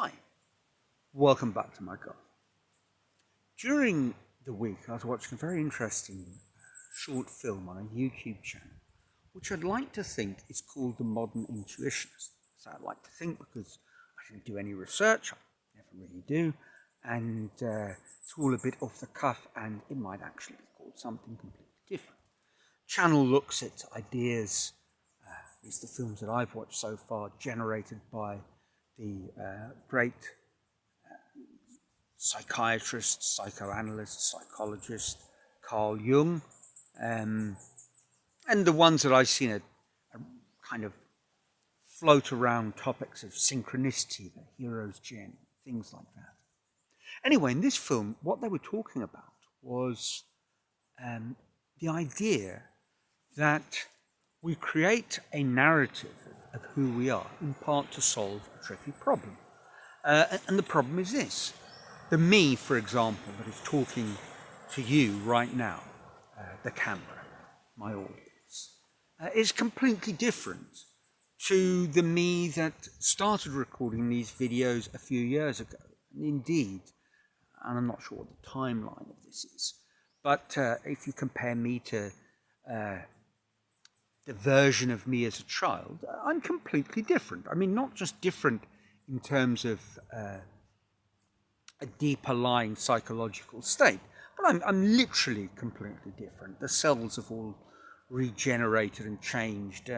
Hi, welcome back to my garden. During the week, I was watching a very interesting short film on a YouTube channel, which I'd like to think is called The Modern Intuitionist. So I'd like to think because I didn't do any research, I never really do, and it's all a bit off the cuff, and it might actually be called something completely different. Channel looks at ideas, at least the films that I've watched so far, generated by the great psychiatrist, psychoanalyst, psychologist Carl Jung, and the ones that I've seen are kind of float around topics of synchronicity, the hero's journey, things like that. Anyway, in this film, what they were talking about was the idea that we create a narrative of who we are, in part to solve a tricky problem. And the problem is this. The me, for example, that is talking to you right now, the camera, my audience, is completely different to the me that started recording these videos a few years ago. And indeed, and I'm not sure what the timeline of this is, but if you compare me to the version of me as a child, I'm completely different. I mean, not just different in terms of a deeper lying psychological state, but I'm literally completely different. The cells have all regenerated and changed.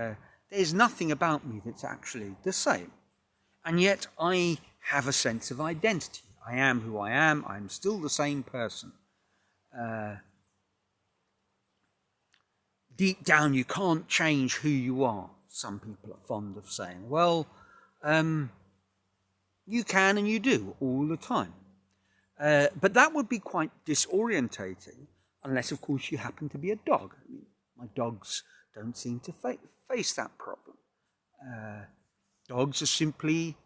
There's nothing about me that's actually the same. And yet I have a sense of identity. I am who I am. I'm still the same person. Deep down, you can't change who you are. Some people are fond of saying, well, you can and you do all the time. But that would be quite disorientating, unless, of course, you happen to be a dog. I mean, my dogs don't seem to face that problem. Dogs are simply,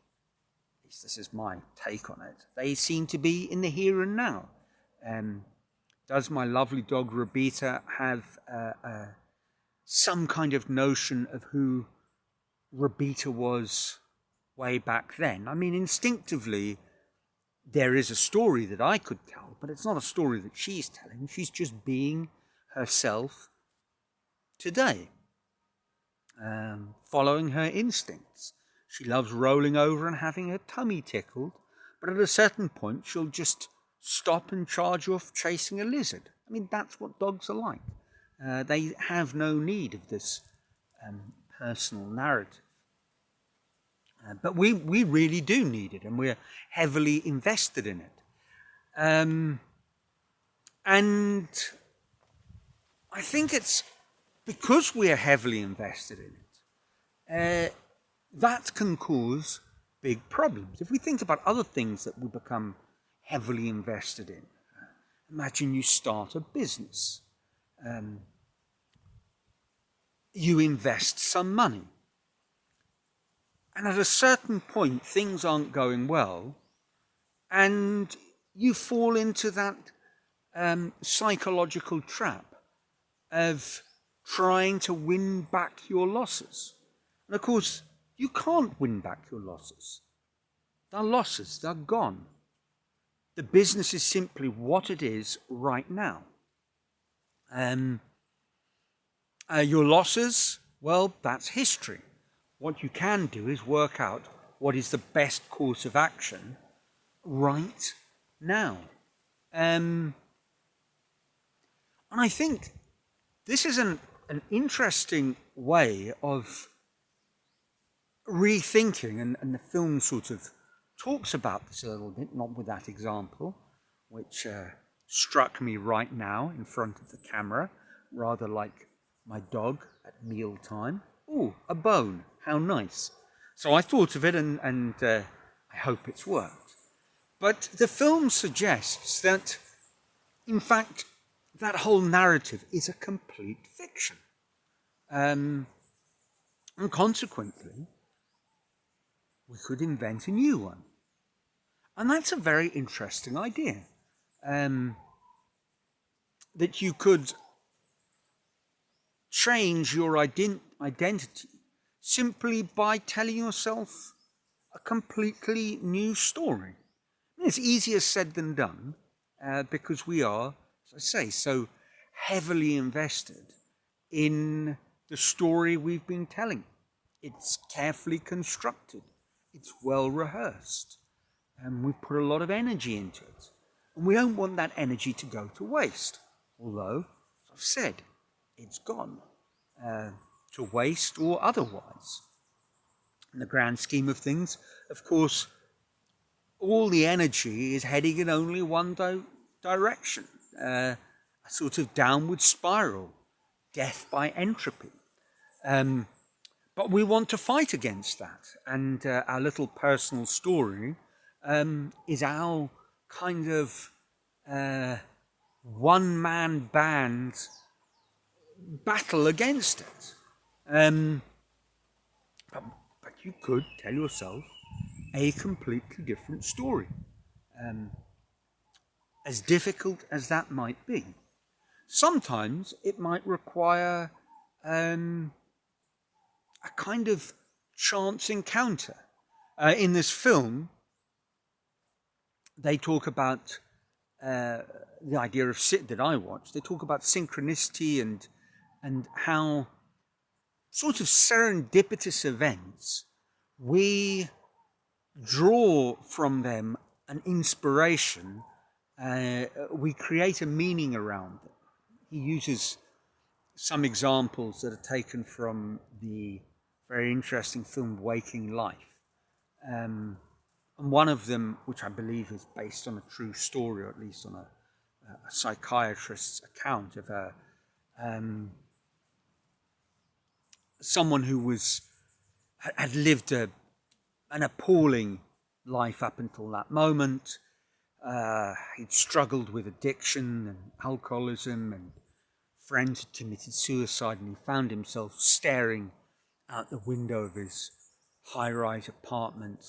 at least this is my take on it, they seem to be in the here and now. Does my lovely dog Robita have some kind of notion of who Robita was way back then? I mean, instinctively, there is a story that I could tell, but it's not a story that she's telling. She's just being herself today, following her instincts. She loves rolling over and having her tummy tickled, but at a certain point she'll just stop and charge off chasing a lizard. I mean, that's what dogs are like. They have no need of this personal narrative. But we really do need it, and we're heavily invested in it. And I think it's because we're heavily invested in it, that can cause big problems. If we think about other things that we become heavily invested in, imagine you start a business. You invest some money. And at a certain point, things aren't going well, and you fall into that psychological trap of trying to win back your losses. And of course, you can't win back your losses. They're losses, they're gone. The business is simply what it is right now. Your losses, well, that's history. What you can do is work out what is the best course of action right now. And I think this is an interesting way of rethinking, and the film sort of talks about this a little bit, not with that example, which struck me right now in front of the camera, rather like my dog at mealtime. Ooh, a bone, how nice. So I thought of it, and I hope it's worked. But the film suggests that, in fact, that whole narrative is a complete fiction. And consequently, we could invent a new one. And that's a very interesting idea. That you could change your identity simply by telling yourself a completely new story. It's easier said than done because we are, as I say, so heavily invested in the story we've been telling. It's carefully constructed. It's well rehearsed. And we've put a lot of energy into it. And we don't want that energy to go to waste. Although, as I've said, it's gone to waste or otherwise. In the grand scheme of things, of course, all the energy is heading in only one direction, a sort of downward spiral, death by entropy. But we want to fight against that, and our little personal story is our kind of one-man band battle against it. But you could tell yourself a completely different story. As difficult as that might be, sometimes it might require a kind of chance encounter. In this film, they talk about the idea of that I watched. They talk about synchronicity and how sort of serendipitous events, we draw from them an inspiration. We create a meaning around them. He uses some examples that are taken from the very interesting film Waking Life. And one of them, which I believe is based on a true story, or at least on a psychiatrist's account of someone who had lived an appalling life up until that moment. He'd struggled with addiction and alcoholism, and friends had committed suicide, and he found himself staring out the window of his high-rise apartment,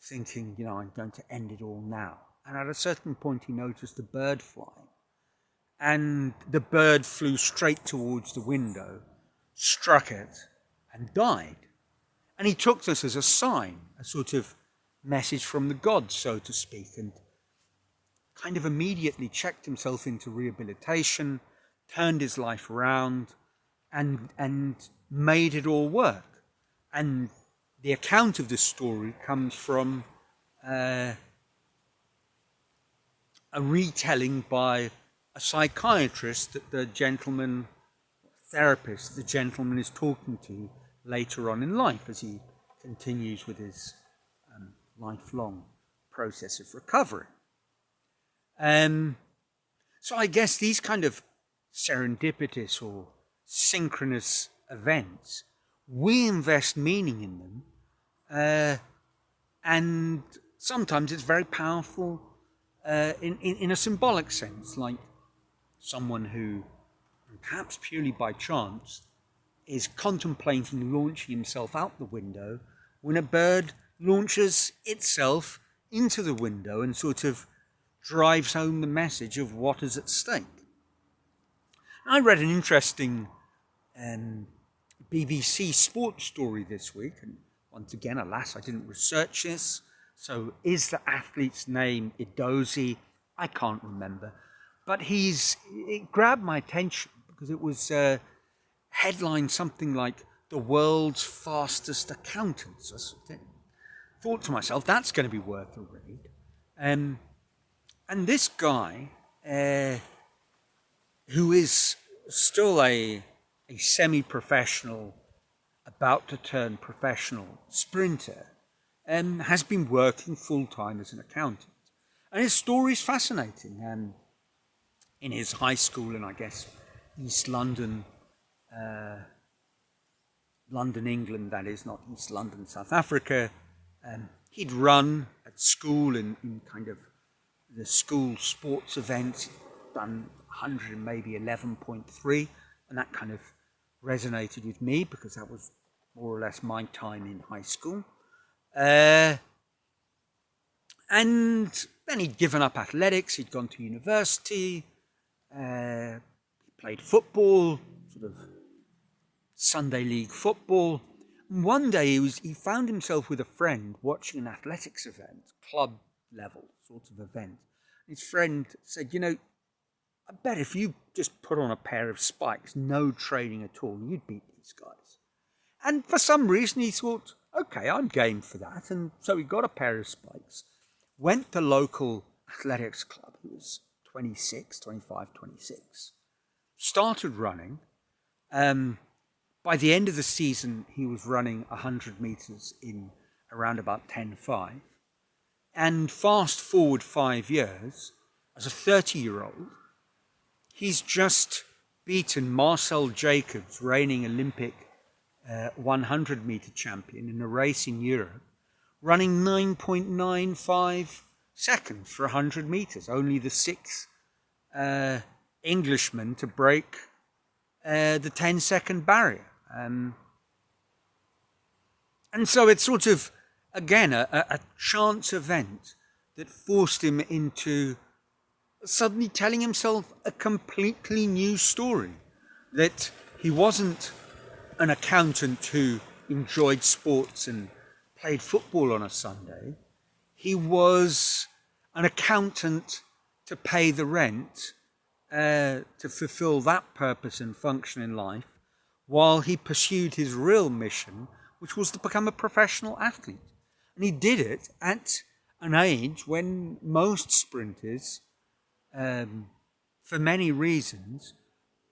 thinking, I'm going to end it all now. And at a certain point he noticed a bird flying, and the bird flew straight towards the window, struck it, and died. And he took this as a sign, a sort of message from the gods, so to speak, and kind of immediately checked himself into rehabilitation, turned his life around, and made it all work. And the account of this story comes from a retelling by a psychiatrist that the gentleman is talking to later on in life as he continues with his lifelong process of recovery. So I guess these kind of serendipitous or synchronous events, we invest meaning in them, and sometimes it's very powerful in a symbolic sense, like someone who, perhaps purely by chance, is contemplating launching himself out the window when a bird launches itself into the window and sort of drives home the message of what is at stake. I read an interesting BBC sports story this week, and once again, alas, I didn't research this, so is the athlete's name Edozie? I can't remember, but it grabbed my attention because it was headline something like the world's fastest accountants. I thought to myself, that's going to be worth a read. And this guy, who is still a semi-professional, about to turn professional sprinter, has been working full-time as an accountant. And his story is fascinating. In his high school in, I guess, East London, London, England, that is, not East London, South Africa, he'd run at school in kind of the school sports events, done 100 and maybe 11.3, and that kind of resonated with me because that was more or less my time in high school. And then he'd given up athletics, he'd gone to university, he played football, sort of Sunday league football, One day he found himself with a friend watching an athletics event, club level sort of event. His friend said, I bet if you just put on a pair of spikes, no training at all, you'd beat these guys. And for some reason he thought, okay, I'm game for that. And so he got a pair of spikes, went to local athletics club. He was 25, 26. Started running. By the end of the season, he was running 100 meters in around about 10:05. And fast forward 5 years, as a 30-year-old, he's just beaten Marcel Jacobs, reigning Olympic 100-meter champion in a race in Europe, running 9.95 seconds for 100 meters, only the sixth Englishman to break the 10-second barrier. And so it's sort of, again, a chance event that forced him into suddenly telling himself a completely new story. That he wasn't an accountant who enjoyed sports and played football on a Sunday. He was an accountant to pay the rent, to fulfill that purpose and function in life, while he pursued his real mission, which was to become a professional athlete. And he did it at an age when most sprinters, for many reasons,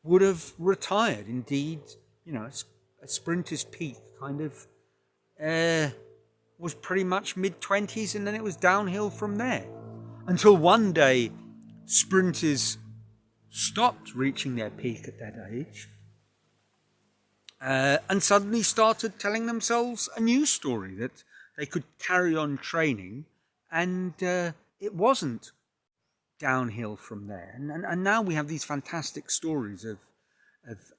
would have retired. Indeed, a sprinter's peak kind of was pretty much mid-20s, and then it was downhill from there. Until one day, sprinters stopped reaching their peak at that age, and suddenly started telling themselves a new story, that they could carry on training, and it wasn't downhill from there. And now we have these fantastic stories of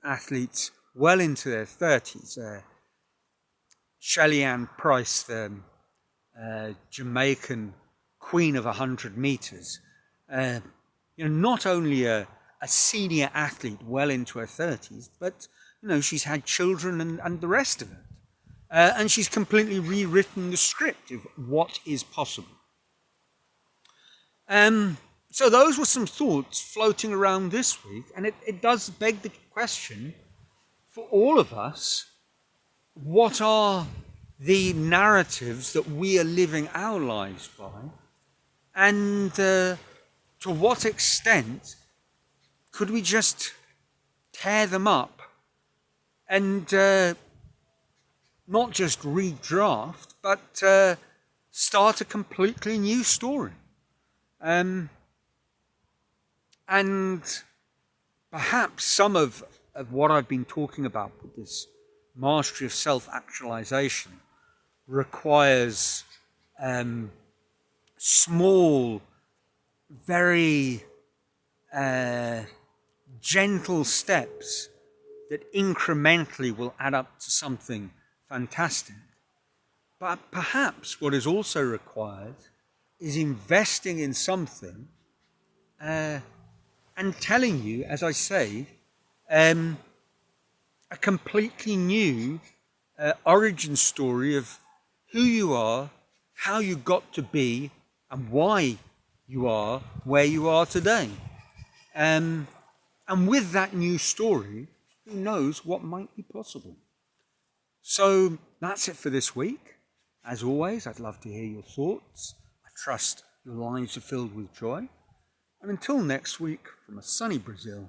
athletes well into their 30s. Shelly-Ann Price, the Jamaican queen of 100 meters, not only a senior athlete well into her 30s, but she's had children and the rest of it. And she's completely rewritten the script of what is possible. So those were some thoughts floating around this week, and it does beg the question for all of us: what are the narratives that we are living our lives by, and to what extent could we just tear them up and not just redraft, but start a completely new story? And perhaps some of what I've been talking about with this mastery of self-actualization requires small, very gentle steps that incrementally will add up to something fantastic. But perhaps what is also required is investing in something and telling you, as I say, a completely new origin story of who you are, how you got to be, and why you are where you are today. And with that new story, who knows what might be possible. So that's it for this week. As always, I'd love to hear your thoughts. I trust your lives are filled with joy. And until next week, from a sunny Brazil,